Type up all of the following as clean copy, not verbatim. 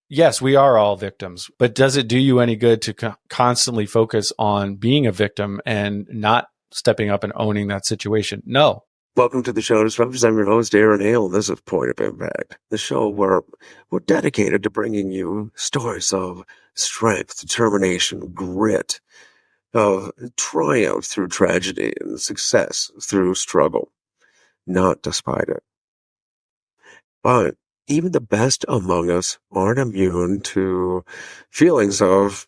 yes, we are all victims, but does it do you any good to constantly focus on being a victim and not stepping up and owning that situation? No. Welcome to the show, Disruptors. I'm your host, Aaron Hale, and this is Point of Impact, the show where we're dedicated to bringing you stories of strength, determination, grit, of triumph through tragedy and success through struggle, not despite it. But even the best among us aren't immune to feelings of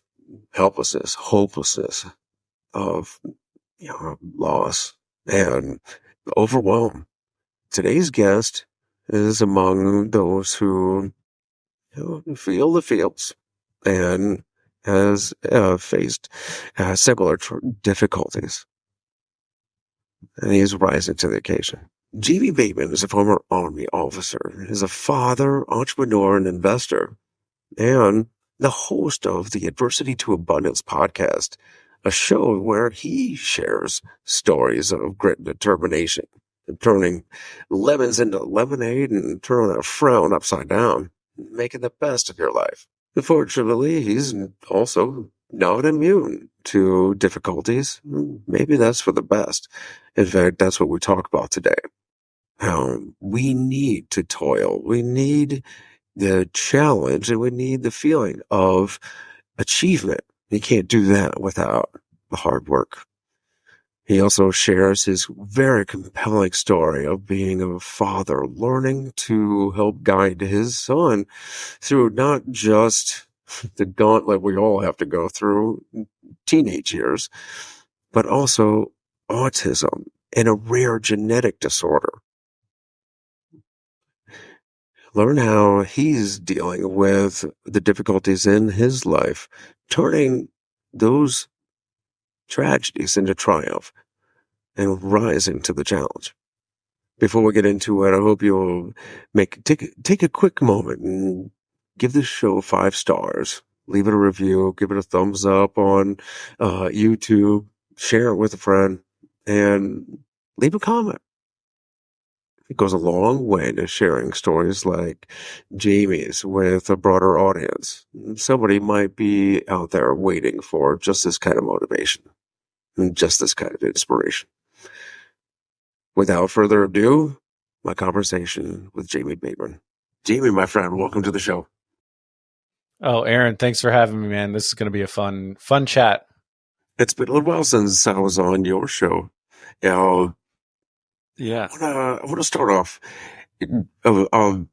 helplessness, hopelessness, of loss, and overwhelm. Today's guest is among those who feel the feels and has faced similar difficulties. And he is rising to the occasion. Bateman is a former Army officer, is a father, entrepreneur, and investor, and the host of the Adversity to Abundance podcast, a show where he shares stories of grit and determination, and turning lemons into lemonade and turning a frown upside down, making the best of your life. Unfortunately, he's also not immune to difficulties. Maybe that's for the best. In fact, that's what we talk about today. We need to toil. We need the challenge, and we need the feeling of achievement. You can't do that without the hard work. He also shares his very compelling story of being a father, learning to help guide his son through not just the gauntlet we all have to go through teenage years, but also autism and a rare genetic disorder. Learn how he's dealing with the difficulties in his life, turning those tragedies into triumph and rising to the challenge. Before we get into it, I hope you'll take a quick moment and give this show 5 stars. Leave it a review, give it a thumbs up on YouTube, share it with a friend, and leave a comment. It goes a long way to sharing stories like Jamie's with a broader audience. Somebody might be out there waiting for just this kind of motivation and just this kind of inspiration. Without further ado, my conversation with Jamie Bateman. Jamie, my friend, welcome to the show. Oh, Aaron, thanks for having me, man. This is going to be a fun chat. It's been a little while since I was on your show. Yeah. I want to start off. I'll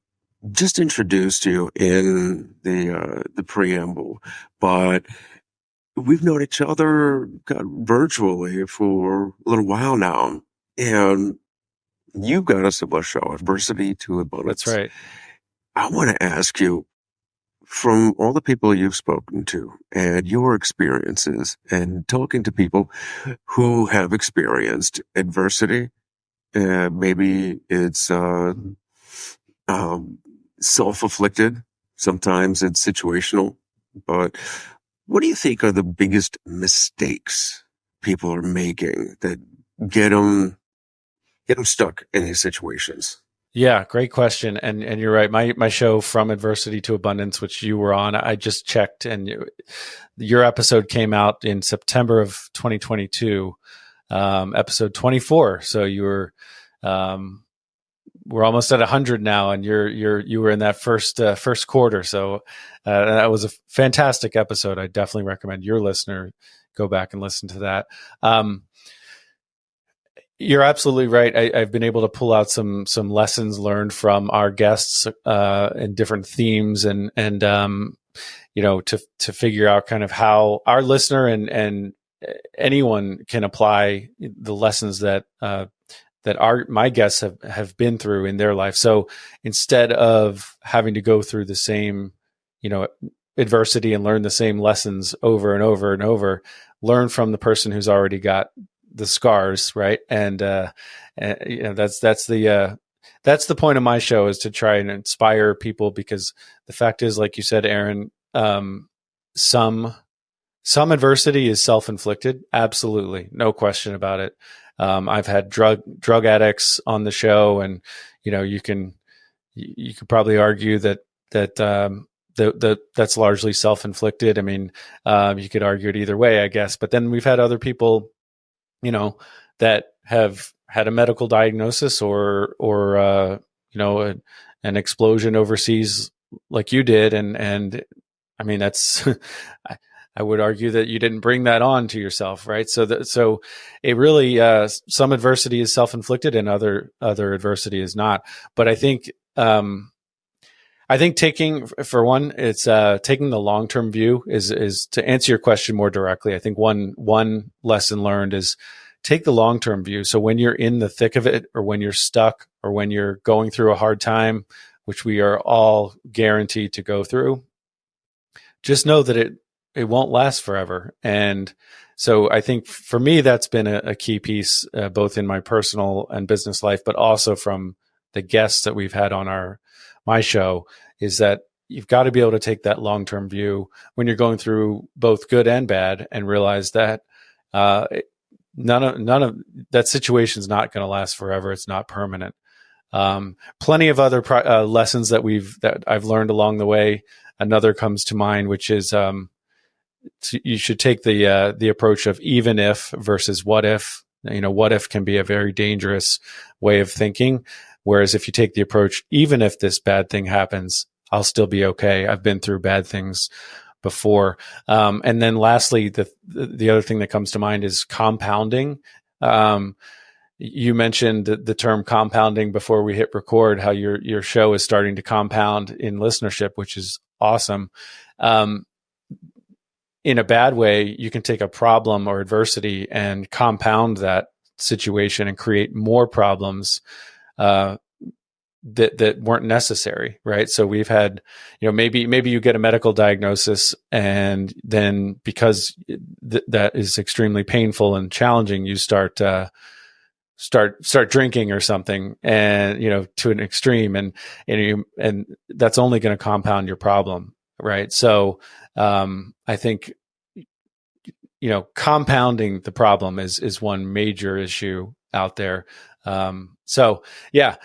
just introduced you in the preamble, but we've known each other virtually for a little while now, and you've got a similar show, Adversity to Abundance. That's right. I want to ask you, from all the people you've spoken to and your experiences and talking to people who have experienced adversity, maybe it's self-inflicted, sometimes it's situational, but what do you think are the biggest mistakes people are making that get them stuck in these situations? Yeah, great question. And you're right. My show, From Adversity to Abundance, which you were on, I just checked, and your episode came out in September of 2022, episode 24. So you were, we're almost at 100 now, and you were in that first quarter. So that was a fantastic episode. I definitely recommend your listener go back and listen to that. You're absolutely right. I've been able to pull out some lessons learned from our guests and different themes, and to figure out kind of how our listener and anyone can apply the lessons that my guests have been through in their life. So instead of having to go through the same adversity and learn the same lessons over and over and over, learn from the person who's already got the scars, right? And that's the point of my show, is to try and inspire people, because the fact is, like you said, Aaron, some adversity is self-inflicted. Absolutely. No question about it. I've had drug addicts on the show, and you could probably argue that that's largely self-inflicted. I mean, you could argue it either way, I guess. But then we've had other people, that have had a medical diagnosis or an explosion overseas like you did, and I mean that's I would argue that you didn't bring that on to yourself, right? So it really some adversity is self-inflicted and other adversity is not. But I think taking, for one, it's taking the long-term view is to answer your question more directly. I think one lesson learned is take the long-term view. So when you're in the thick of it, or when you're stuck, or when you're going through a hard time, which we are all guaranteed to go through, just know that it won't last forever. And so I think for me, that's been a key piece, both in my personal and business life, but also from the guests that we've had on my show, is that you've got to be able to take that long-term view when you're going through both good and bad, and realize that none of that situation is not going to last forever. It's not permanent. Plenty of other lessons that I've learned along the way. Another comes to mind, which is you should take the approach of even if versus what if. What if can be a very dangerous way of thinking. Whereas if you take the approach, even if this bad thing happens, I'll still be okay. I've been through bad things before. And then lastly, the other thing that comes to mind is compounding. You mentioned the term compounding before we hit record, how your show is starting to compound in listenership, which is awesome. In a bad way, you can take a problem or adversity and compound that situation and create more problems that weren't necessary, right? So we've had, maybe you get a medical diagnosis, and then because that is extremely painful and challenging, you start drinking or something, and to an extreme, and that's only going to compound your problem, right? So I think compounding the problem is one major issue out there. So yeah,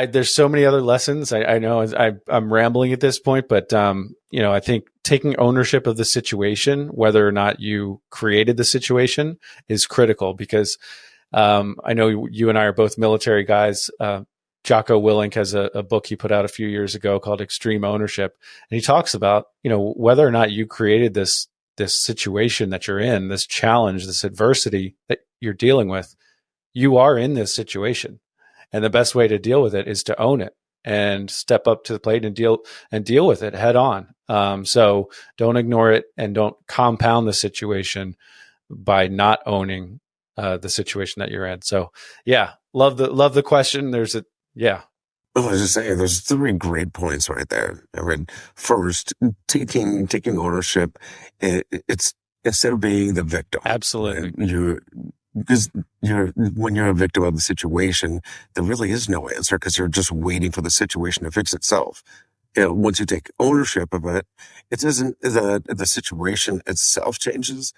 there's so many other lessons. I know I'm rambling at this point, but I think taking ownership of the situation, whether or not you created the situation, is critical, because I know you and I are both military guys. Jocko Willink has a book he put out a few years ago called Extreme Ownership. And he talks about, whether or not you created this situation that you're in, this challenge, this adversity that you're dealing with, you are in this situation. And the best way to deal with it is to own it and step up to the plate and deal with it head on. So don't ignore it, and don't compound the situation by not owning the situation that you're in. So yeah, love the question. Yeah. Well, I was just saying, there's three great points right there. I mean, first, taking ownership. It's instead of being the victim. Absolutely. Because when you're a victim of the situation, there really is no answer, because you're just waiting for the situation to fix itself. Once you take ownership of it, it isn't the situation itself changes.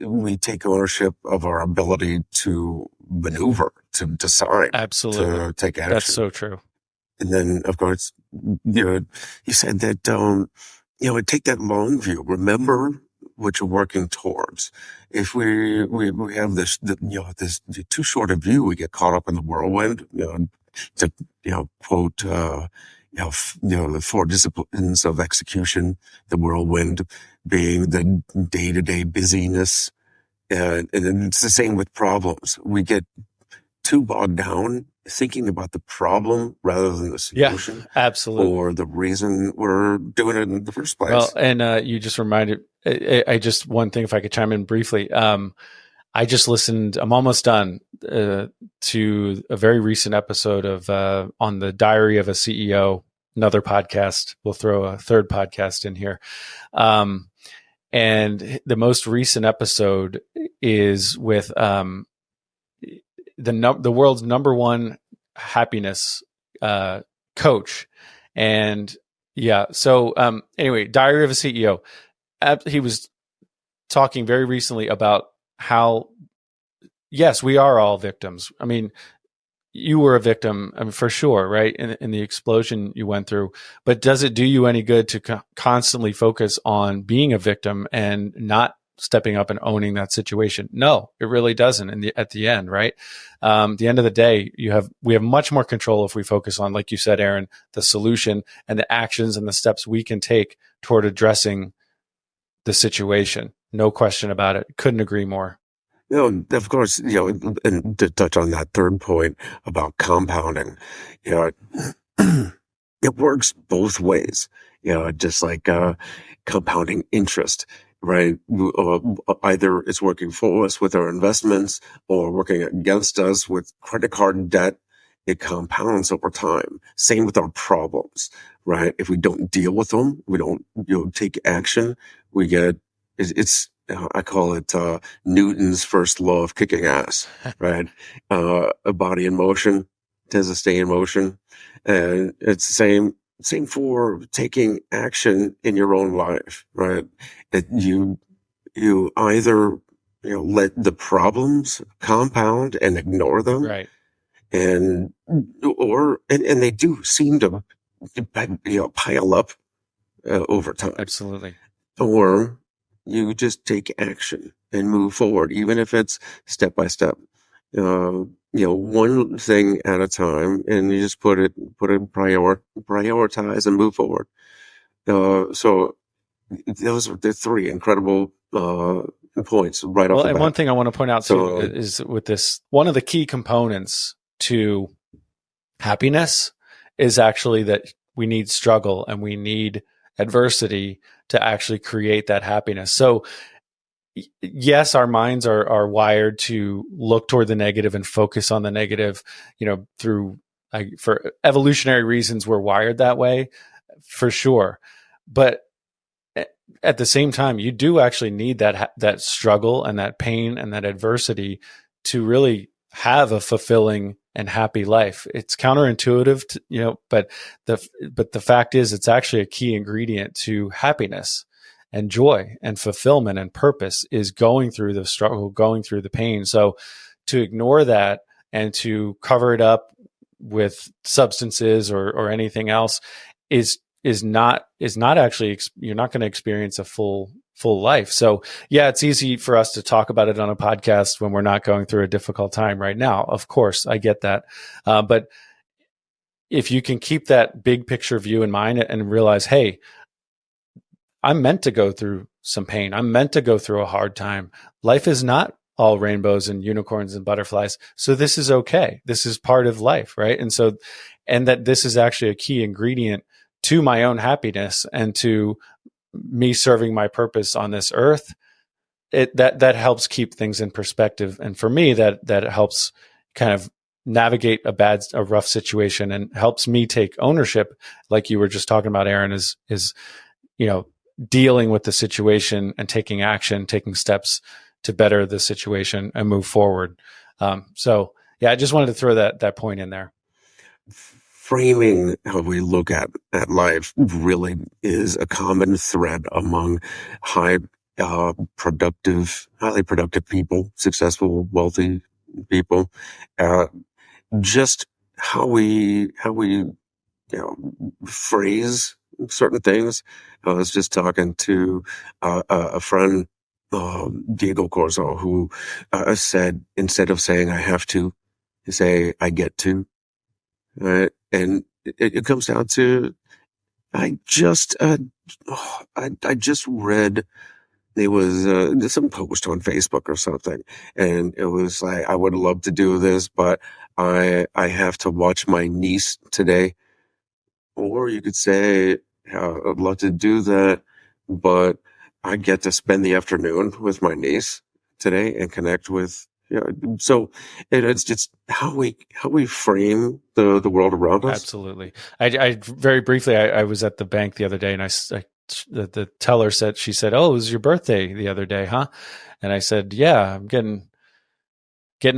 We take ownership of our ability to maneuver, to decide, absolutely, to take action. That's so true. And then, of course, you said that, take that long view. Remember what you're working towards. If we have this too short a view, we get caught up in the whirlwind. To quote, the four disciplines of execution, the whirlwind being the day-to-day busyness. And it's the same with problems. We get too bogged down thinking about the problem rather than the solution. Yeah, absolutely. Or the reason we're doing it in the first place. Well, and you just reminded, one thing, if I could chime in briefly. I just listened, I'm almost done, to a very recent episode of on the Diary of a CEO, another podcast. We'll throw a third podcast in here. And the most recent episode is with the world's number one happiness coach. And yeah, so anyway, Diary of a CEO. He was talking very recently about how, yes, we are all victims. I mean, you were a victim, I mean, for sure, right? In the explosion you went through, but does it do you any good to constantly focus on being a victim and not stepping up and owning that situation? No, it really doesn't. At the end, right? The end of the day, we have much more control if we focus on, like you said, Aaron, the solution and the actions and the steps we can take toward addressing the situation. No question about it. Couldn't agree more. Of course, and to touch on that third point about compounding, you know, it works both ways, just like compounding interest, right? Either it's working for us with our investments or working against us with credit card debt. It compounds over time. Same with our problems, right? If we don't deal with them, we don't, take action, we get, I call it Newton's first law of kicking ass, right? A body in motion tends to stay in motion, and it's the same for taking action in your own life, right? That you either let the problems compound and ignore them, Right. and they do seem to pile up over time. Absolutely. Or you just take action and move forward, even if it's step by step. One thing at a time, and you just prioritize and move forward. So those are the three incredible points right off the bat. And one thing I want to point out too is with this, one of the key components to happiness is actually that we need struggle and we need adversity to actually create that happiness. So yes, our minds are wired to look toward the negative and focus on the negative, for evolutionary reasons, we're wired that way for sure. But at the same time, you do actually need that struggle and that pain and that adversity to really have a fulfilling and happy life. It's counterintuitive, but the fact is, it's actually a key ingredient to happiness and joy and fulfillment and purpose is going through the struggle, going through the pain. So to ignore that and to cover it up with substances or anything else is not actually, you're not going to experience a full life. So yeah, it's easy for us to talk about it on a podcast when we're not going through a difficult time right now. Of course, I get that. But if you can keep that big picture view in mind and realize, hey, I'm meant to go through some pain. I'm meant to go through a hard time. Life is not all rainbows and unicorns and butterflies. So this is okay. This is part of life, right? And that this is actually a key ingredient to my own happiness and to me serving my purpose on this earth. That helps keep things in perspective. And for me, that helps kind of navigate a rough situation and helps me take ownership. Like you were just talking about, Aaron, is dealing with the situation and taking action, taking steps to better the situation and move forward. So yeah, I just wanted to throw that point in there. Framing how we look at life really is a common thread among highly productive people, successful, wealthy people. Just how we phrase certain things. I was just talking to a friend, Diego Corzo, who said, instead of saying I have to, say I get to. Right? And it comes down to, I just read, there was some post on Facebook or something, and it was like, I would love to do this, but I have to watch my niece today. Or you could say, I'd love to do that, but I get to spend the afternoon with my niece today and connect with. So it's just how we frame the world around us. Absolutely. I very briefly, I was at the bank the other day, and the teller said, "Oh, it was your birthday the other day, huh?" And I said, "Yeah, I'm getting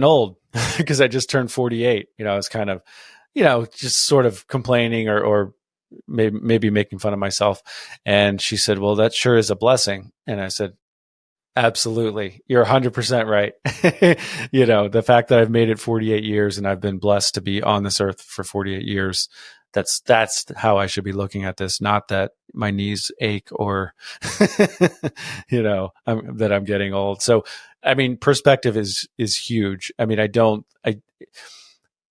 old because I just turned 48." I was kind of, just sort of complaining or maybe making fun of myself. And she said, "Well, that sure is a blessing." And I said, Absolutely. You're 100% right. The fact that I've made it 48 years and I've been blessed to be on this earth for 48 years, that's how I should be looking at this, not that my knees ache or, that I'm getting old. So, I mean, perspective is huge. I mean,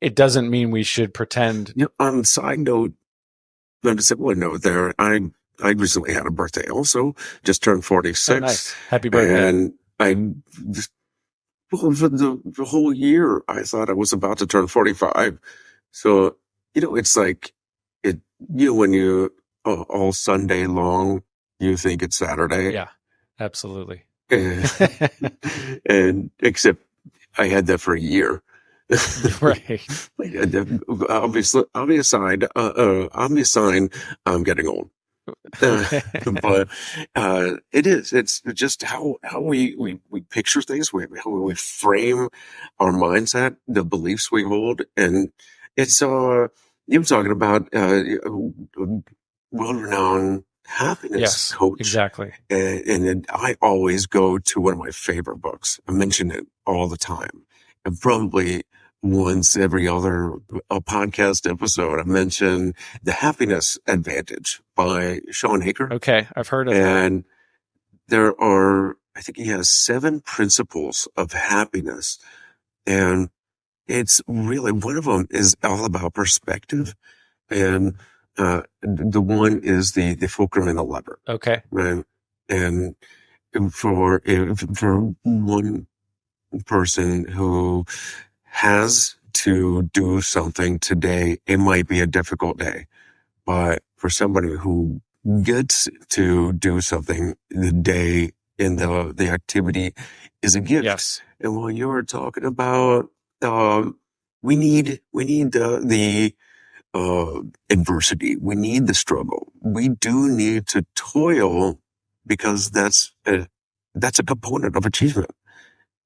it doesn't mean we should pretend. On a side note, I'm just one note there. I recently had a birthday also, just turned 46. Oh, nice. Happy birthday. And for the whole year, I thought I was about to turn 45. So, it's like, when you, all Sunday long, you think it's Saturday. Yeah, absolutely. And except I had that for a year. Right. Obviously, obvious sign I'm getting old. But it's just how we picture things, how we frame our mindset, the beliefs we hold. And it's you were talking about world-renowned happiness coach. Exactly. And I always go to one of my favorite books. I mention it all the time, and probably once every other podcast episode, I mention The Happiness Advantage by Sean Haker. Okay, I've heard of that. And there are, I think he has 7 principles of happiness. And it's really, one of them is all about perspective. And the one is the fulcrum and the lever. Okay. Right? And for one person who has to do something today, it might be a difficult day. But for somebody who gets to do something, the day in the activity is a gift. Yes. And when you're talking about, we need the adversity. We need the struggle. We do need to toil, because that's a component of achievement.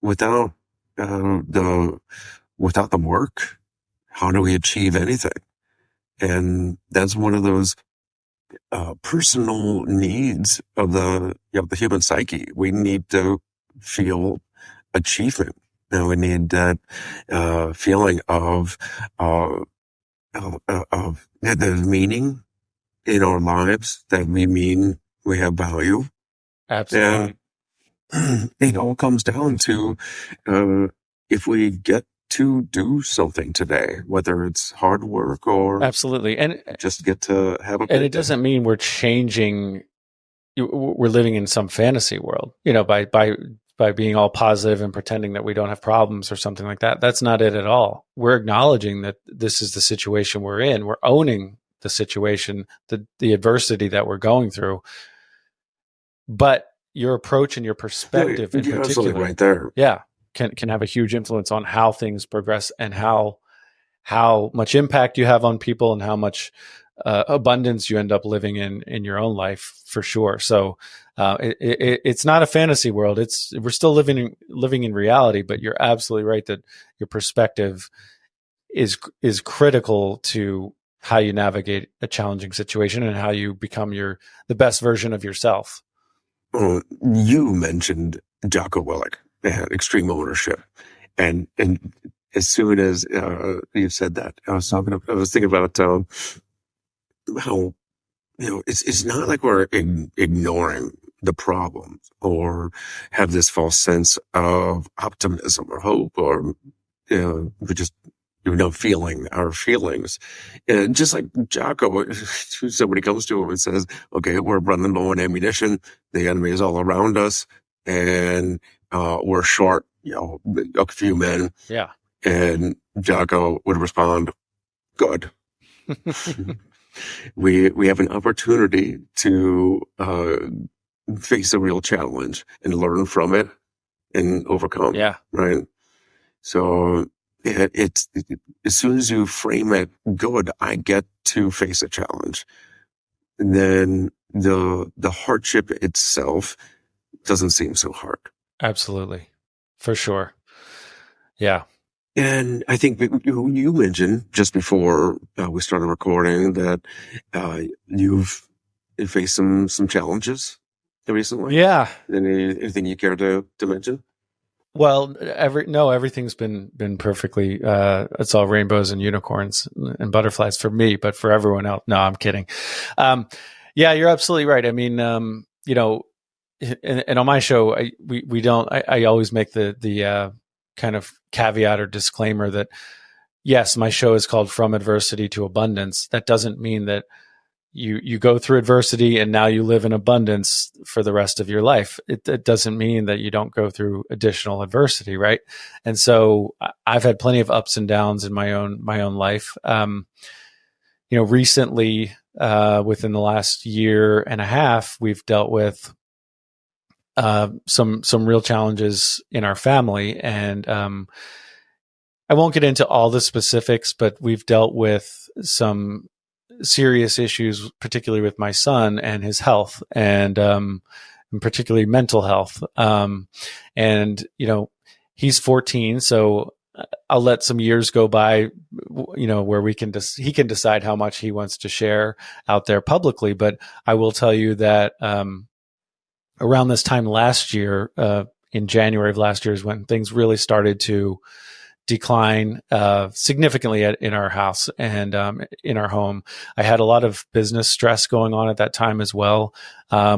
Without the work, how do we achieve anything? And that's one of those personal needs of the human psyche. We need to feel achievement, and we need that feeling of the meaning in our lives, that we have value. Absolutely. And it all comes down to if we get to do something today, whether it's hard work or absolutely, and just get to have a and it doesn't mean we're changing. We're living in some fantasy world, by being all positive and pretending that we don't have problems or something like that. That's not it at all. We're acknowledging that this is the situation we're in. We're owning the situation, the adversity that we're going through. But your approach and your perspective, in particular, absolutely right there, can have a huge influence on how things progress and how much impact you have on people and how much abundance you end up living in your own life, for sure. So it's not a fantasy world. We're still living in reality, but you're absolutely right that your perspective is critical to how you navigate a challenging situation and how you become the best version of yourself. You mentioned Jocko Willink and extreme ownership, and as soon as you said that, I was thinking about how it's not like we're ignoring the problems or have this false sense of optimism or hope, or we just feeling our feelings. And just like Jocko, somebody comes to him and says, okay, we're running low on ammunition, the enemy is all around us, and we're short a few men. Yeah. And Jocko would respond, good. We have an opportunity to face a real challenge and learn from it and overcome. Yeah. Right. So it's as soon as you frame it good, I get to face a challenge, and then the hardship itself doesn't seem so hard. Absolutely. For sure. Yeah. And I think you mentioned just before we started recording that you've faced some challenges recently? Yeah. Anything you care to mention? Well, everything's been perfectly. It's all rainbows and unicorns and butterflies for me, but for everyone else, no, I'm kidding. Yeah, you're absolutely right. I mean, and on my show, we don't. I always make the kind of caveat or disclaimer that yes, my show is called From Adversity to Abundance. That doesn't mean that you go through adversity and now you live in abundance for the rest of your life. It doesn't mean that you don't go through additional adversity, right? And so I've had plenty of ups and downs in my own life. Recently, within the last year and a half, we've dealt with some real challenges in our family, and I won't get into all the specifics, but we've dealt with some serious issues, particularly with my son and his health, and particularly mental health. And he's 14, so I'll let some years go by, where he can decide how much he wants to share out there publicly. But I will tell you that around this time last year, in January of last year, is when things really started to decline significantly in our house and in our home. I had a lot of business stress going on at that time as well,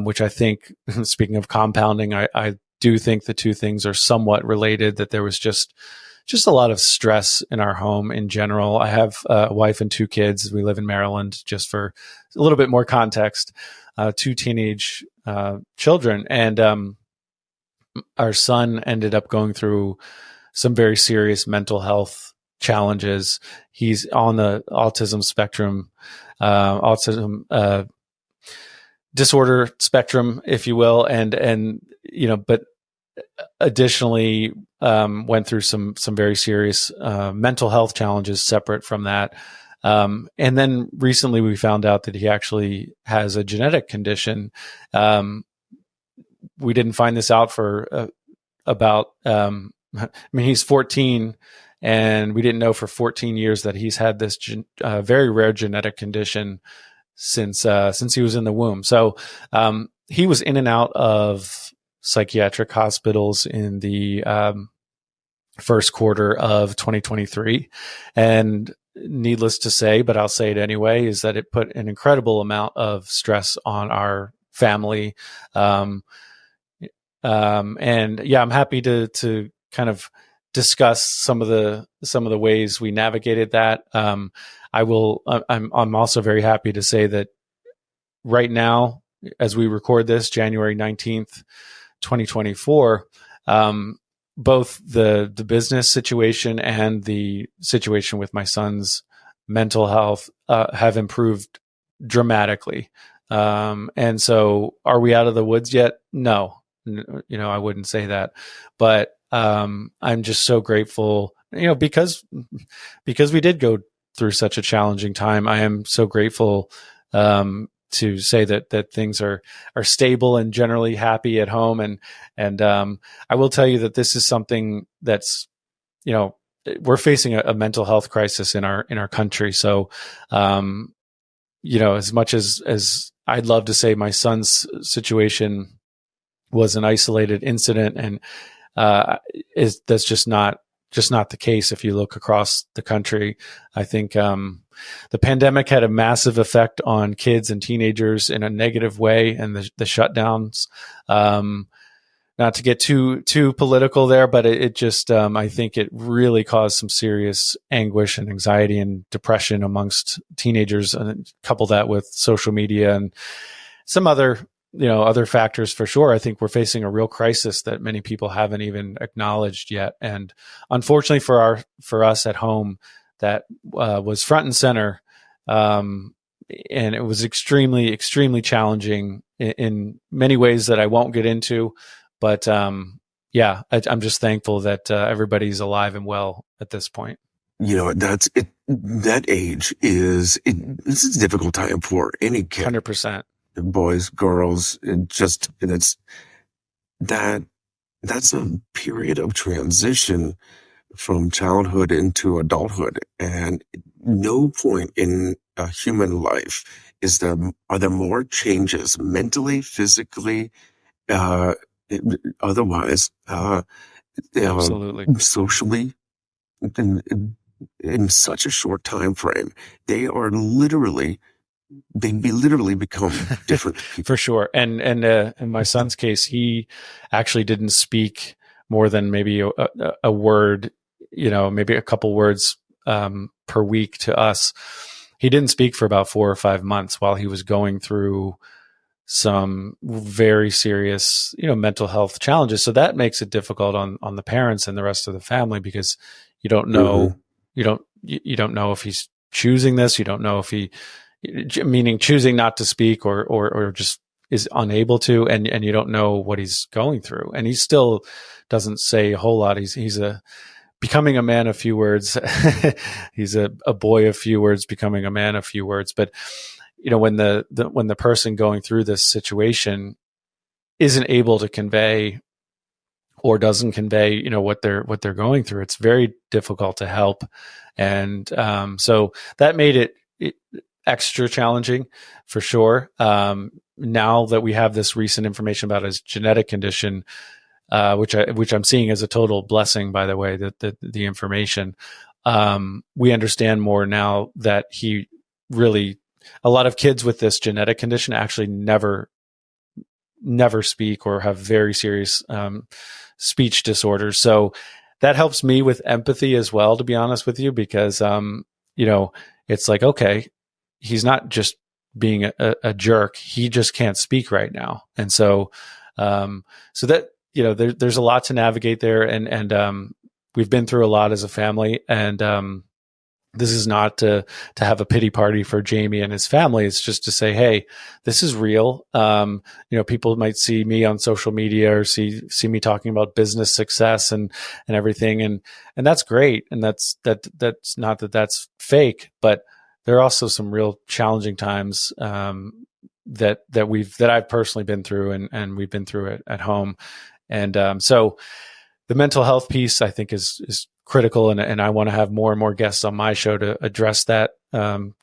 which I think, speaking of compounding, I do think the two things are somewhat related, that there was just a lot of stress in our home in general. I have a wife and two kids. We live in Maryland, just for a little bit more context, two teenage children. And our son ended up going through some very serious mental health challenges. He's on the autism spectrum, disorder spectrum, if you will. But additionally, went through some very serious mental health challenges separate from that. And then recently we found out that he actually has a genetic condition. We didn't find this out for about, he's 14, and we didn't know for 14 years that he's had this very rare genetic condition since he was in the womb. So he was in and out of psychiatric hospitals in the first quarter of 2023. And needless to say, but I'll say it anyway, is that it put an incredible amount of stress on our family. And yeah, I'm happy to kind of discuss some of the ways we navigated that. I'm also very happy to say that right now, as we record this, January 19th, 2024, both the business situation and the situation with my son's mental health have improved dramatically. And so, are we out of the woods yet? No, I wouldn't say that, but I'm just so grateful, because we did go through such a challenging time. I am so grateful to say that things are stable and generally happy at home. And I will tell you that this is something that's, we're facing a mental health crisis in our country. So, as much as I'd love to say my son's situation was an isolated incident, and that's just not the case. If you look across the country, I think the pandemic had a massive effect on kids and teenagers in a negative way, and the shutdowns. Not to get too political there, but it just I think it really caused some serious anguish and anxiety and depression amongst teenagers, and couple that with social media and some other factors for sure. I think we're facing a real crisis that many people haven't even acknowledged yet. And unfortunately for us at home, that was front and center. And it was extremely, extremely challenging in many ways that I won't get into. But yeah, I'm just thankful that everybody's alive and well at this point. That's it. That age this is a difficult time for any kid. 100%. Boys, girls, that's a period of transition from childhood into adulthood, and no point in a human life are there more changes mentally, physically, uh, otherwise, Absolutely. socially, in such a short time frame, they literally become different people. For sure. And in my son's case, he actually didn't speak more than maybe a word, maybe a couple words per week to us. He didn't speak for about 4 or 5 months while he was going through some very serious, mental health challenges. So that makes it difficult on the parents and the rest of the family, because you don't know, you don't know if he's choosing this. You don't know if meaning choosing not to speak or just is unable to, and you don't know what he's going through. And he still doesn't say a whole lot. He's becoming a man of few words. He's a boy of few words, becoming a man of few words. But when the person going through this situation isn't able to convey or doesn't convey, what they're going through, it's very difficult to help. And so that made it extra challenging for sure. Now that we have this recent information about his genetic condition, which I'm seeing as a total blessing, by the way, that the information, we understand more now that he really, a lot of kids with this genetic condition actually never speak or have very serious speech disorders. So that helps me with empathy as well, to be honest with you, because it's like, okay, he's not just being a jerk. He just can't speak right now. And so that, there's a lot to navigate there. And we've been through a lot as a family. And this is not to have a pity party for Jamie and his family. It's just to say, hey, this is real. People might see me on social media or see me talking about business success and everything. And that's great. And that's not that's fake, but there are also some real challenging times that I've personally been through, and we've been through it at home. And so the mental health piece, I think, is critical, and I want to have more and more guests on my show to address that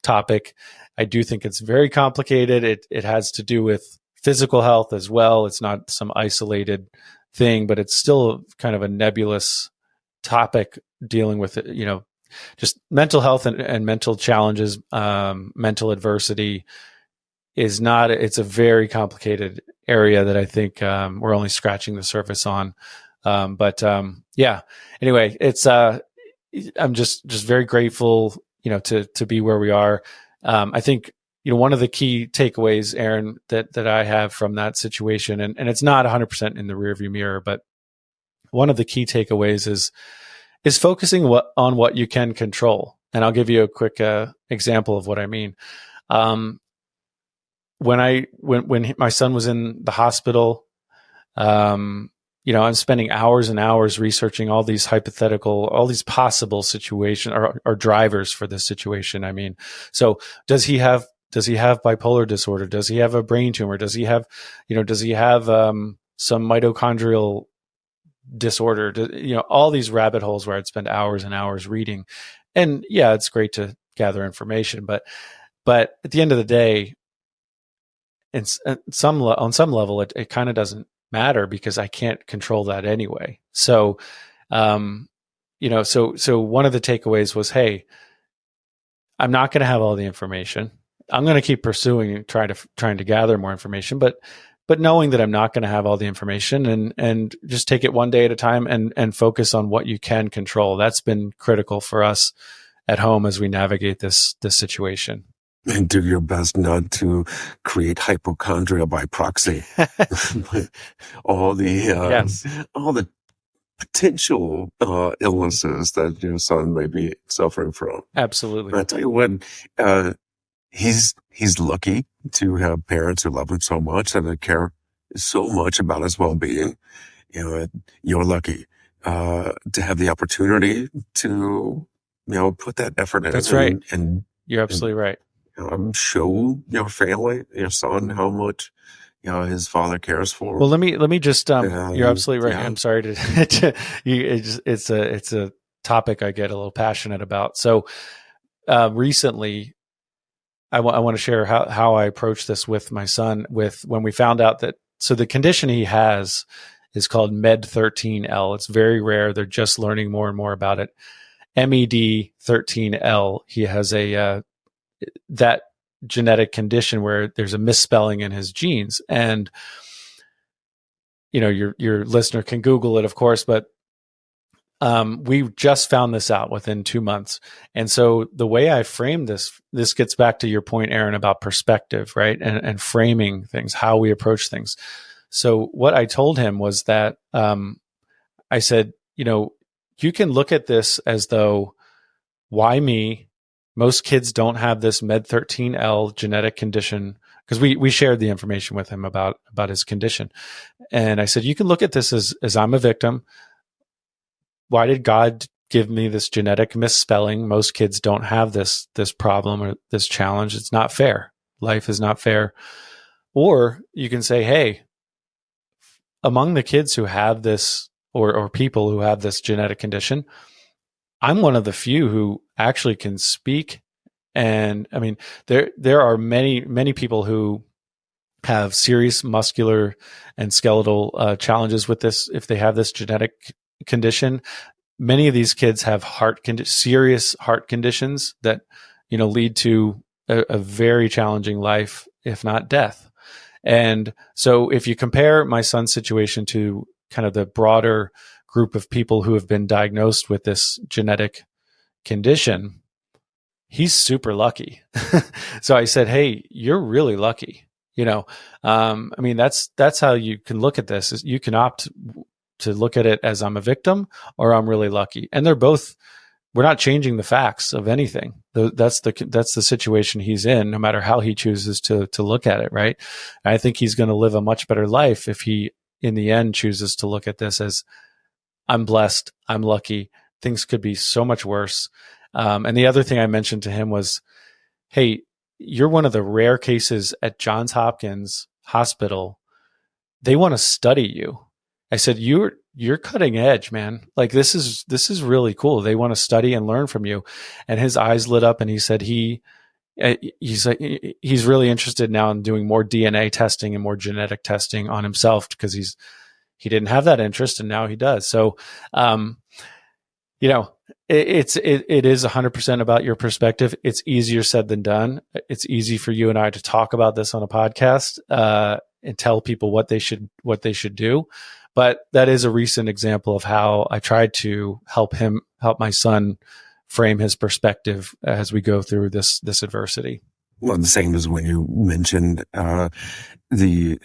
topic. I do think it's very complicated. It has to do with physical health as well. It's not some isolated thing, but it's still kind of a nebulous topic dealing with, just mental health and mental challenges, mental adversity is not, it's a very complicated area that I think we're only scratching the surface on. Yeah, anyway, it's, I'm just very grateful, to be where we are. I think, one of the key takeaways, Aaron, that I have from that situation, and it's not 100% in the rearview mirror, but one of the key takeaways is focusing on what you can control. And I'll give you a quick example of what I mean. When my son was in the hospital, I'm spending hours and hours researching all these possible situations or drivers for this situation. I mean, so does he have bipolar disorder? Does he have a brain tumor? Does he have some mitochondrial disorder? All these rabbit holes where I'd spend hours and hours reading. And yeah, it's great to gather information, but at the end of the day, on some level, it kind of doesn't matter because I can't control that anyway. So, so one of the takeaways was, hey, I'm not going to have all the information. I'm going to keep pursuing and trying to gather more information, but knowing that I'm not going to have all the information, and just take it one day at a time and focus on what you can control. That's been critical for us at home as we navigate this situation. And do your best not to create hypochondria by proxy. all the potential illnesses that your son may be suffering from. Absolutely. But I tell you what, he's lucky to have parents who love him so much and that care so much about his well-being. You're lucky to have the opportunity to put that effort in. That's right. And you're absolutely right. Show your family, your son, how much his father cares for. Well, let me just you're absolutely right. Yeah. I'm sorry it's a topic I get a little passionate about. So recently, I want to share how I approached this with my son. When we found out that So the condition he has is called MED13L. It's very rare. They're just learning more and more about it. MED13L. He has that genetic condition where there's a misspelling in his genes. And, your listener can Google it, of course, but we just found this out within 2 months. And so the way I frame this gets back to your point, Aaron, about perspective, right? And framing things, how we approach things. So what I told him was that I said, you can look at this as though, why me? Most kids don't have this MED13L genetic condition, because we shared the information with him about his condition. And I said, you can look at this as I'm a victim. Why did God give me this genetic misspelling? Most kids don't have this problem or this challenge. It's not fair. Life is not fair. Or you can say, hey, among the kids who have this or people who have this genetic condition, I'm one of the few who actually can speak. And I mean, there are many people who have serious muscular and skeletal challenges with this if they have this genetic condition. Many of these kids have serious heart conditions that lead to a very challenging life, if not death. And so if you compare my son's situation to kind of the broader group of people who have been diagnosed with this genetic condition, he's super lucky. So I said, hey, you're really lucky. I mean, that's how you can look at this. Is you can opt to look at it as I'm a victim or I'm really lucky. And we're not changing the facts of anything. That's the situation he's in, no matter how he chooses to look at it. Right. And I think he's going to live a much better life if he, in the end, chooses to look at this as I'm blessed, I'm lucky. Things could be so much worse. And the other thing I mentioned to him was, hey, you're one of the rare cases at Johns Hopkins Hospital. They want to study you. I said, you're cutting edge, man. Like this is really cool. They want to study and learn from you. And his eyes lit up and he said he's really interested now in doing more DNA testing and more genetic testing on himself, because he didn't have that interest and now he does. So, it is 100% about your perspective. It's easier said than done. It's easy for you and I to talk about this on a podcast, and tell people what they should do. But that is a recent example of how I tried to help my son frame his perspective as we go through this adversity. Well, the same as when you mentioned the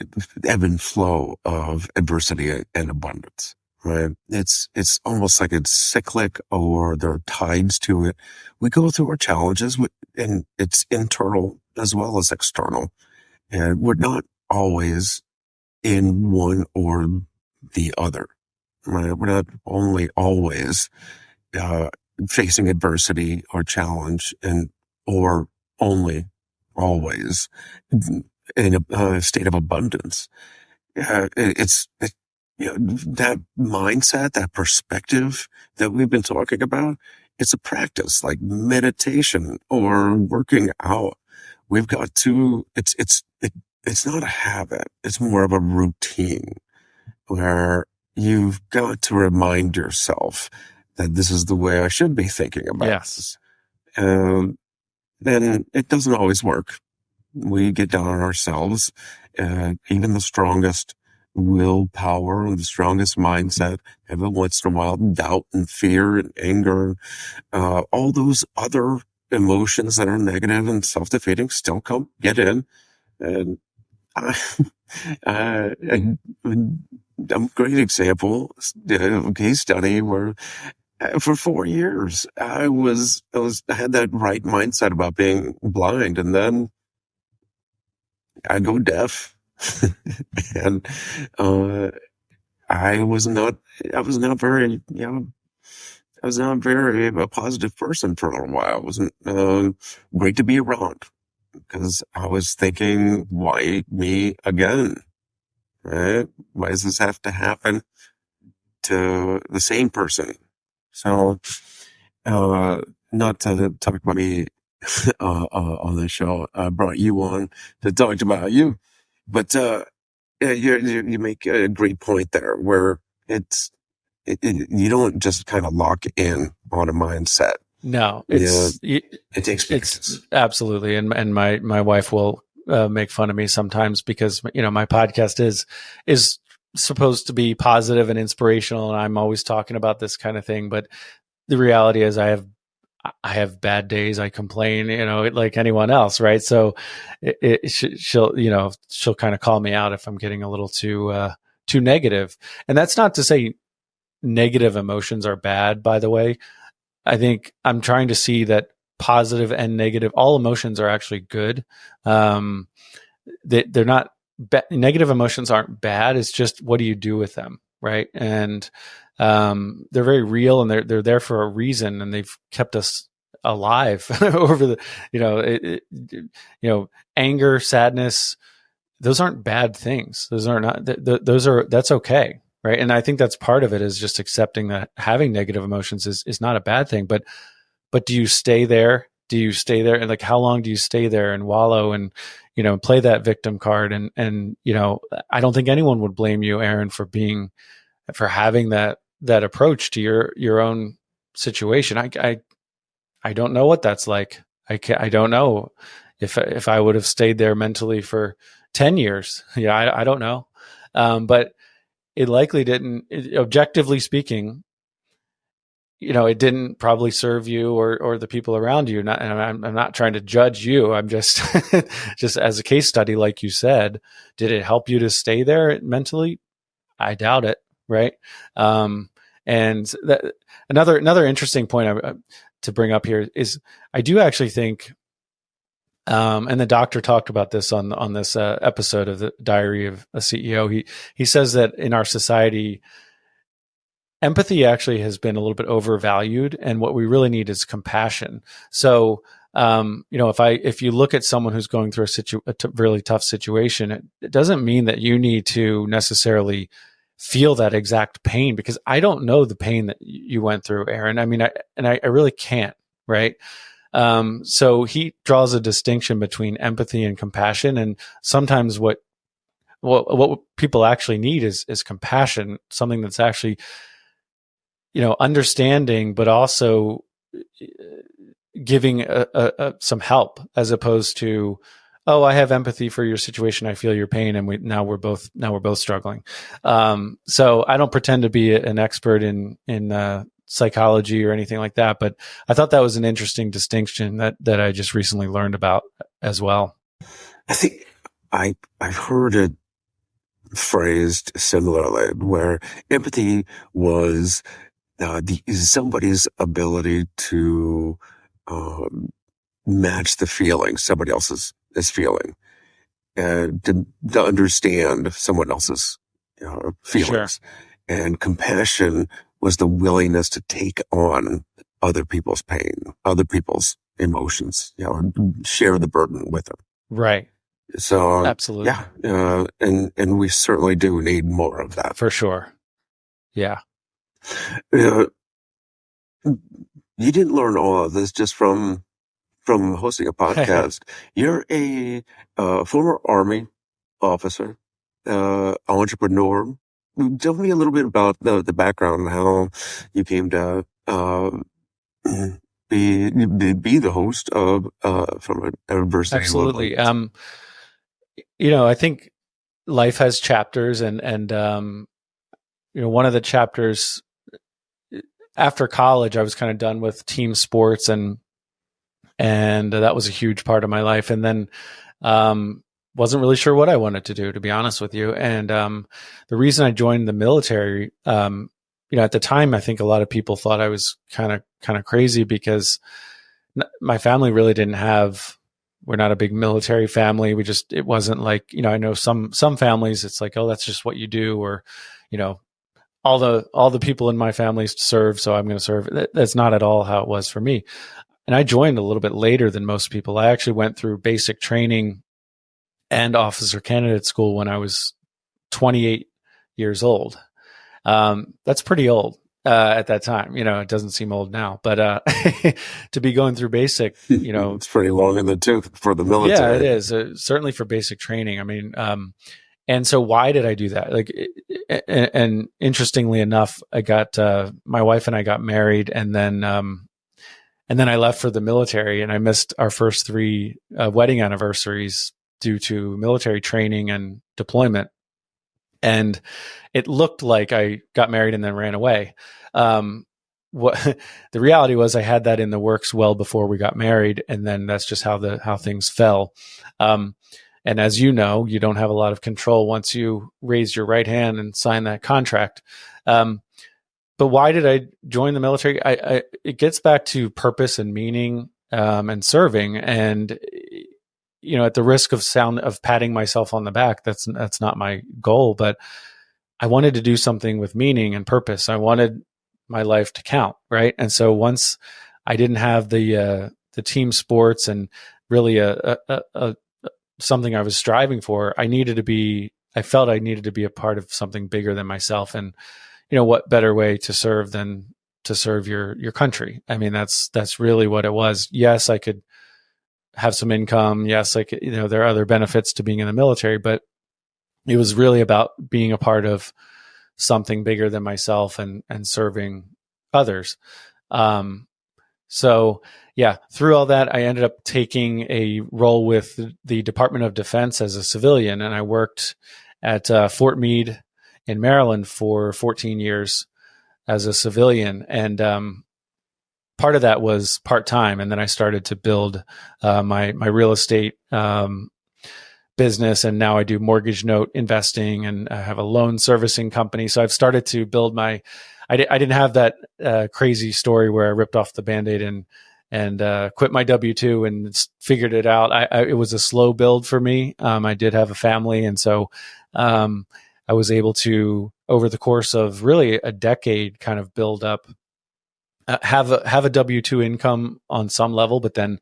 ebb and flow of adversity and abundance, right? It's almost like it's cyclic, or there are tides to it. We go through our challenges, and it's internal as well as external. And we're not always in one or the other, right? We're not only always facing adversity or challenge, or only always in a state of abundance. That mindset, that perspective that we've been talking about, it's a practice like meditation or working out. We've got to, it's not a habit. It's more of a routine where you've got to remind yourself that this is the way I should be thinking about Yes. this. Then it doesn't always work. We get down on ourselves, and even the strongest willpower and the strongest mindset, every once in a while, doubt and fear and anger, all those other emotions that are negative and self-defeating still get in. And a great example, a case study where for 4 years, I had that right mindset about being blind, and then I go deaf, and I was not very, a positive person for a little while. It wasn't great to be around, because I was thinking, why me again? Right? Why does this have to happen to the same person? So, not to talk about me on the show. I brought you on to talk about you, but you make a great point there where you don't just kind of lock in on a mindset. No, it takes practice. It's absolutely. And my wife will make fun of me sometimes because, my podcast is supposed to be positive and inspirational. And I'm always talking about this kind of thing. But the reality is I have bad days. I complain, like anyone else. Right. So she'll kind of call me out if I'm getting a little too negative. And that's not to say negative emotions are bad, by the way. I think I'm trying to see that positive and negative, all emotions are actually good. They're not negative emotions aren't bad. It's just, what do you do with them? Right. And, they're very real, and they're there for a reason, and they've kept us alive over the, anger, sadness. Those aren't bad things. That's okay. Right. And I think that's part of it, is just accepting that having negative emotions is not a bad thing, but do you stay there? And like, how long do you stay there and wallow and, play that victim card? And, I don't think anyone would blame you, Aaron, for having that approach to your own situation. I don't know what that's like. I don't know if I would have stayed there mentally for 10 years. Yeah. I don't know. But it likely didn't, objectively speaking, it didn't probably serve you or the people around you. And I'm not trying to judge you. I'm just, just as a case study, like you said, did it help you to stay there mentally? I doubt it. Right. And that, another interesting point to bring up here is, I do actually think, and the doctor talked about this on this episode of the Diary of a CEO. He says that in our society, empathy actually has been a little bit overvalued, and what we really need is compassion. So, if you look at someone who's going through a really tough situation, it doesn't mean that you need to necessarily feel that exact pain, because I don't know the pain that you went through, Aaron. I mean, I really can't, right? So he draws a distinction between empathy and compassion. And sometimes what people actually need is compassion, something that's actually, understanding, but also giving some help, as opposed to, oh, I have empathy for your situation, I feel your pain, and we're both struggling. So I don't pretend to be an expert in psychology or anything like that, but I thought that was an interesting distinction that I just recently learned about as well. I think I've heard it phrased similarly, where empathy was somebody's ability to match the feeling somebody else is feeling, and to understand someone else's feelings. Sure. And compassion was the willingness to take on other people's pain, other people's emotions, and share the burden with them. Right. So absolutely. Yeah. And we certainly do need more of that. For sure. Yeah. You didn't learn all of this just from hosting a podcast. You're a former Army officer, entrepreneur. Tell me a little bit about the background and how you came to be the host of from an Adversities. Absolutely. I think life has chapters, and one of the chapters after college, I was kind of done with team sports, and that was a huge part of my life. And then wasn't really sure what I wanted to do, to be honest with you. And the reason I joined the military, at the time, I think a lot of people thought I was kind of crazy, because my family really didn't have. We're not a big military family. It wasn't like, I know some families, it's like, oh, that's just what you do, or, all the people in my family serve, so I'm going to serve. That's not at all how it was for me. And I joined a little bit later than most people. I actually went through basic training and officer candidate school when I was 28 years old. That's pretty old at that time. It doesn't seem old now, but to be going through basic, it's pretty long in the tooth for the military. Yeah, it is. Certainly for basic training. I mean, And so why did I do that? And interestingly enough, I got, my wife and I got married, and then I left for the military, and I missed our first 3 wedding anniversaries due to military training and deployment. And it looked like I got married and then ran away. What the reality was, I had that in the works well before we got married, and then that's just how things fell. And as you know, you don't have a lot of control once you raise your right hand and sign that contract. But why did I join the military? It gets back to purpose and meaning, and serving. And at the risk of patting myself on the back, that's not my goal. But I wanted to do something with meaning and purpose. I wanted my life to count, right? And so once I didn't have the team sports and really something I was striving for, I felt I needed to be a part of something bigger than myself. And what better way to serve than to serve your country? I mean, that's really what it was. Yes, I could have some income. Yes, I could, there are other benefits to being in the military, but it was really about being a part of something bigger than myself and serving others. So yeah, through all that, I ended up taking a role with the Department of Defense as a civilian, and I worked at Fort Meade in Maryland for 14 years as a civilian. And part of that was part-time. And then I started to build my real estate business. And now I do mortgage note investing, and I have a loan servicing company. So I've started to build I didn't have that crazy story where I ripped off the Band-Aid and quit my W-2 and figured it out. It was a slow build for me. I did have a family. And so I was able to, over the course of really a decade, kind of build up, have a W-2 income on some level, but then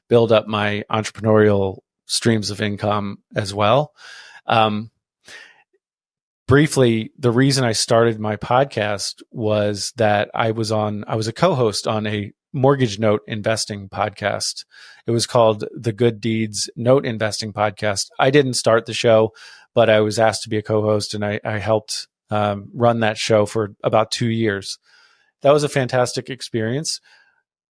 build up my entrepreneurial streams of income as well. Briefly, the reason I started my podcast was that I was a co-host on a mortgage note investing podcast. It was called the Good Deeds Note Investing Podcast. I didn't start the show, but I was asked to be a co-host, and I helped run that show for about 2 years. That was a fantastic experience.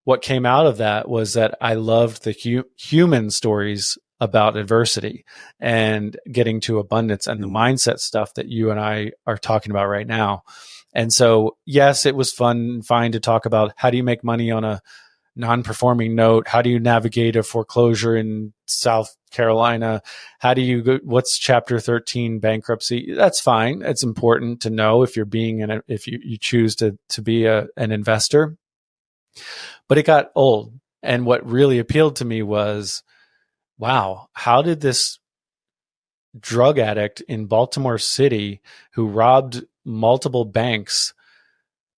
What came out of that was that I loved the human stories about adversity and getting to abundance and the mindset stuff that you and I are talking about right now. And so, yes, it was fun and fine to talk about how do you make money on a non-performing note? How do you navigate a foreclosure in South Carolina? How do you go, what's Chapter 13 bankruptcy? That's fine. It's important to know if you're if you choose to be an investor. But it got old. And what really appealed to me was, wow, how did this drug addict in Baltimore City who robbed multiple banks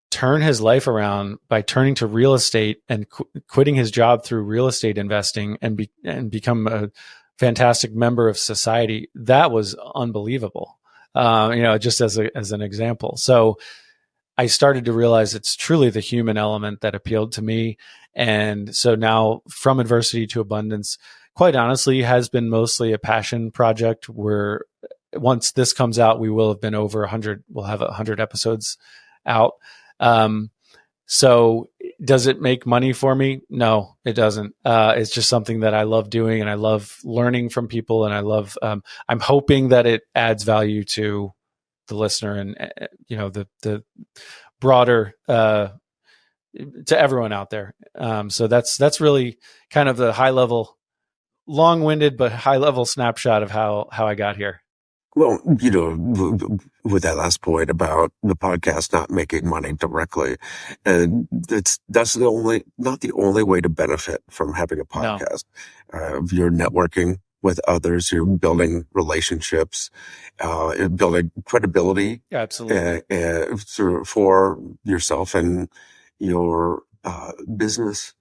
turn his life around by turning to real estate and quitting his job through real estate investing and become a fantastic member of society? That was unbelievable. Just as an example. So I started to realize it's truly the human element that appealed to me. And so now, from adversity to abundance, quite honestly, has been mostly a passion project where once this comes out, we will have been over 100. We'll have 100 episodes out. So does it make money for me? No, it doesn't. It's just something that I love doing, and I love learning from people. And I love, I'm hoping that it adds value to the listener and, the broader, to everyone out there. So that's really kind of the high level, long-winded, but high level snapshot of how I got here. Well, with that last point about the podcast not making money directly, and that's not the only way to benefit from having a podcast. No. You're networking with others, you're building relationships, building credibility. Absolutely. For yourself and your business.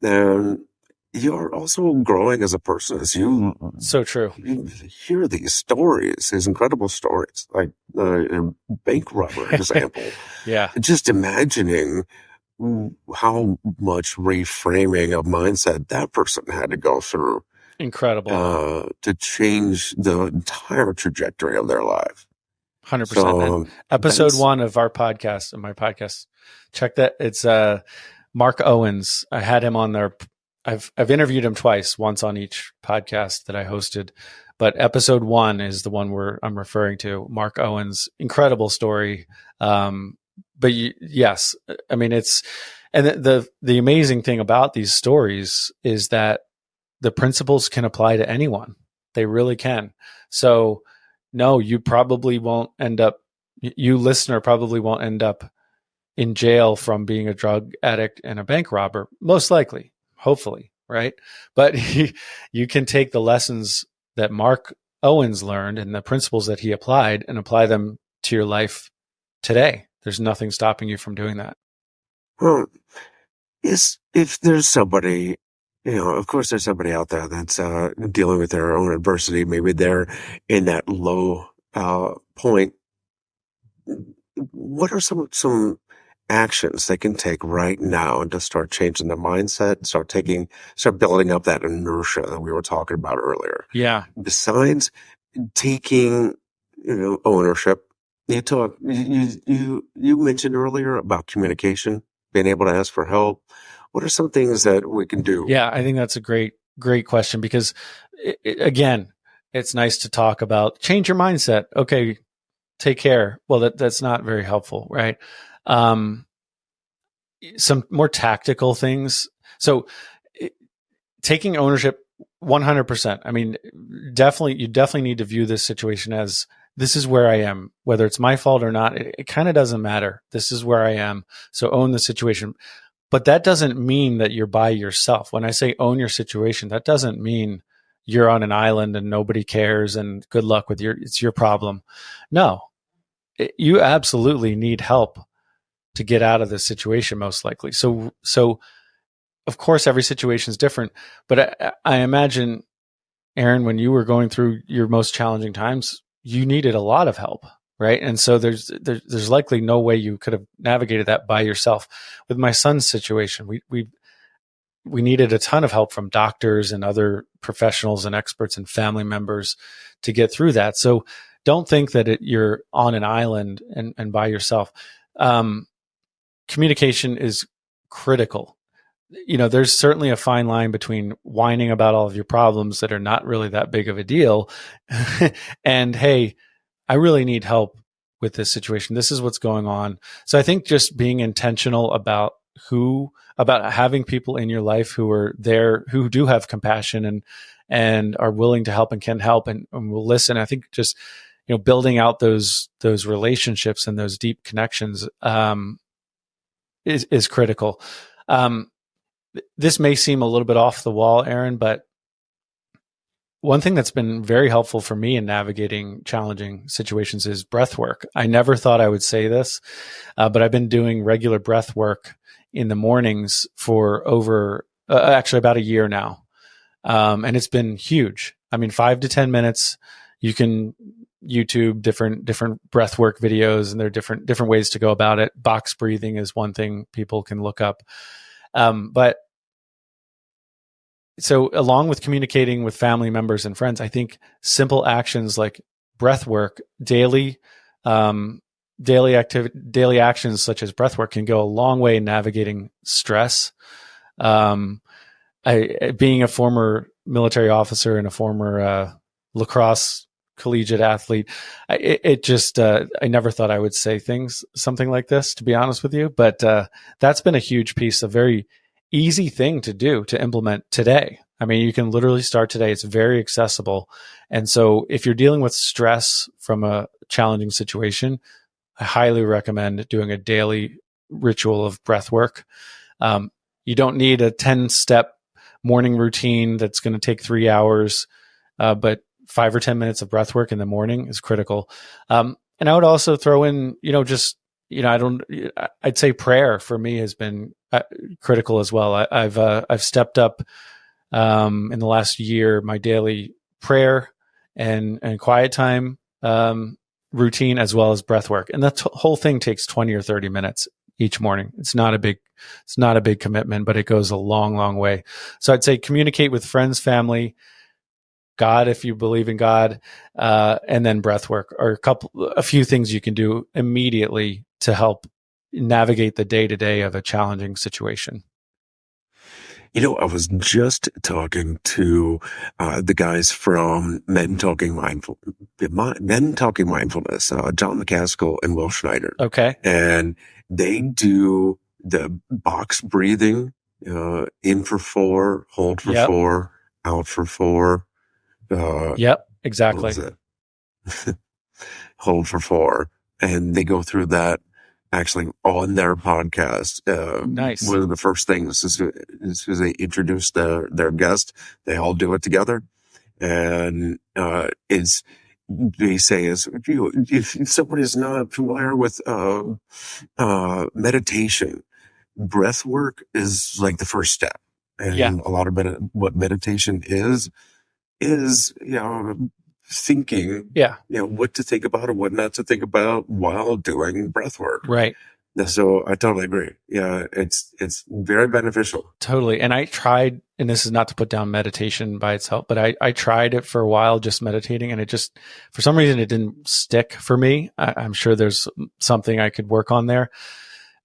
Then you're also growing as a person as you. So true. You hear these stories, these incredible stories, like a bank robber example. Yeah. Just imagining how much reframing of mindset that person had to go through Incredible. to change the entire trajectory of their life. 100%. So And episode 1 of our podcast, of my podcast, check that. It's Mark Owens. I had him on there. I've interviewed him twice, once on each podcast that I hosted, but episode 1 is the one where I'm referring to. Mark Owens, incredible story. But yes, I mean, and the amazing thing about these stories is that the principles can apply to anyone. They really can. So no, you listener probably won't end up in jail from being a drug addict and a bank robber, most likely, hopefully, right? But you can take the lessons that Mark Owens learned and the principles that he applied and apply them to your life today. There's nothing stopping you from doing that. Well, if there's somebody, of course there's somebody out there that's dealing with their own adversity. Maybe they're in that low point. What are some actions they can take right now to start changing their mindset, start building up that inertia that we were talking about earlier? Yeah. Besides taking, ownership, you mentioned earlier about communication, being able to ask for help. What are some things that we can do? Yeah, I think that's a great question because again, it's nice to talk about change your mindset. Okay, take care. Well, that's not very helpful, right? Some more tactical things. So taking ownership 100%. I mean, you definitely need to view this situation as, this is where I am, whether it's my fault or not. It kind of doesn't matter. This is where I am. So own the situation. But that doesn't mean that you're by yourself. When I say own your situation, that doesn't mean you're on an island and nobody cares and good luck with it's your problem. No, you absolutely need help to get out of this situation, most likely. So of course, every situation is different, but I imagine, Aaron, when you were going through your most challenging times, you needed a lot of help, right? And so there's likely no way you could have navigated that by yourself. With my son's situation, we needed a ton of help from doctors and other professionals and experts and family members to get through that. So don't think that you're on an island and by yourself. Communication is critical. There's certainly a fine line between whining about all of your problems that are not really that big of a deal and, hey, I really need help with this situation. This is what's going on. So I think just being intentional about having people in your life who are there, who do have compassion and are willing to help and can help and will listen. I think just, building out those relationships and those deep connections is critical. This may seem a little bit off the wall, Aaron, but one thing that's been very helpful for me in navigating challenging situations is breath work. I never thought I would say this, but I've been doing regular breath work in the mornings for over, actually about a year now. And it's been huge. I mean, 5 to 10 minutes, you can YouTube different breath work videos, and there are different ways to go about it. Box breathing is one thing people can look up. But so along with communicating with family members and friends, I think simple actions like breath work, daily actions such as breath work can go a long way in navigating stress. Being a former military officer and a former lacrosse collegiate athlete, I never thought I would say something like this, to be honest with you, but that's been a huge piece, a very easy thing to do, to implement today. I mean, you can literally start today. It's very accessible. And so if you're dealing with stress from a challenging situation, I highly recommend doing a daily ritual of breath work. You don't need a 10-step morning routine that's going to take 3 hours, but 5 or 10 minutes of breath work in the morning is critical. And I would also throw in, I'd say prayer for me has been critical as well. I've stepped up in the last year my daily prayer and quiet time routine, as well as breath work. And that whole thing takes 20 or 30 minutes each morning. It's not a big commitment, but it goes a long, long way. So I'd say communicate with friends, family, God, if you believe in God, and then breath work are a few things you can do immediately to help navigate the day to day of a challenging situation. I was just talking to the guys from Men Talking Mindfulness, John McCaskill and Will Schneider. Okay. And they do the box breathing, in for 4, hold for 4, out for 4. Yep, exactly. What was it? Hold for 4. And they go through that actually on their podcast. Nice. One of the first things is they introduce their guest. They all do it together. And they say if somebody is not familiar with meditation, breath work is like the first step. And a lot of what meditation is thinking, what to think about or what not to think about while doing breath work. Right. So I totally agree. Yeah, it's very beneficial. Totally. And I tried, and this is not to put down meditation by itself, but I tried it for a while, just meditating, and it just, for some reason, it didn't stick for me. I'm sure there's something I could work on there.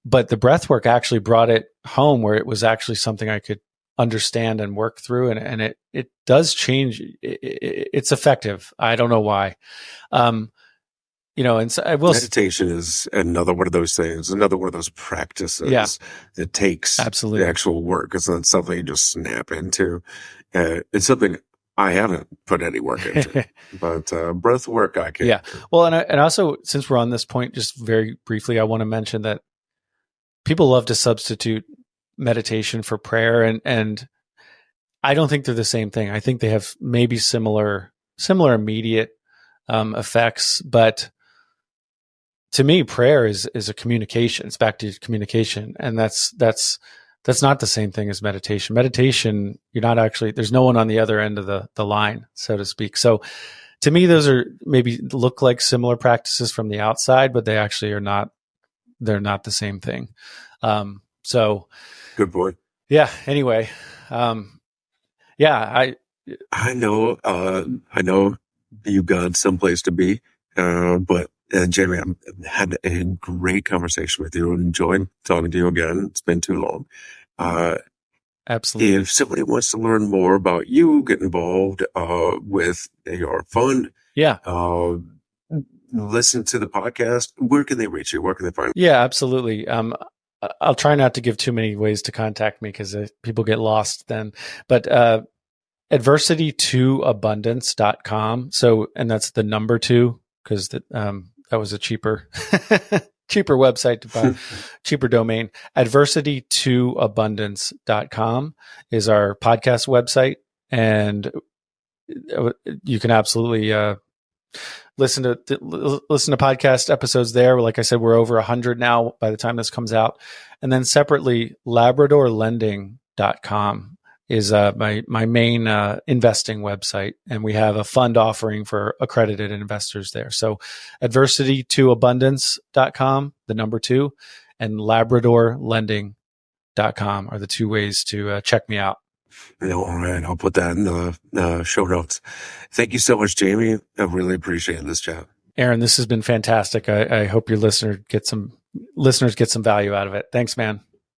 But the breath work actually brought it home where it was actually something I could understand and work through. And it does change. It's effective. I don't know why. And so I will. Meditation is another one of those things, another one of those practices that takes the actual work. It's not something you just snap into. It's something I haven't put any work into, but breath work I can. Yeah. Well, and also, since we're on this point, just very briefly, I want to mention that people love to substitute meditation for prayer, and I don't think they're the same thing. I think they have maybe similar immediate effects, but to me, prayer is a communication. It's back to communication, and that's not the same thing as meditation. Meditation, you're not actually, there's no one on the other end of the line, so to speak. So to me, those are maybe look like similar practices from the outside, but they actually are not. They're not the same thing. So good point. Yeah. Anyway, I know you got someplace to be, but Jamie, I had a great conversation with you. Enjoyed talking to you again. It's been too long. Absolutely. If somebody wants to learn more about you, get involved with your fund, listen to the podcast, where can they reach you? Where can they find you? Yeah, absolutely. I'll try not to give too many ways to contact me because people get lost then. But adversity2abundance.com. So, and that's the number 2 because that was a cheaper website to buy, cheaper domain. Adversity2abundance.com is our podcast website, and you can absolutely listen to podcast episodes there. Like I said, we're over 100 now by the time this comes out. And then separately, labradorlending.com is my main investing website, and we have a fund offering for accredited investors there. So adversity2abundance.com, the number 2, and labradorlending.com are the 2 ways to check me out. All right, I'll put that in the show notes. Thank you so much, Jamie. I really appreciate this chat. Aaron, this has been fantastic. I hope your listeners get some value out of it. Thanks, man.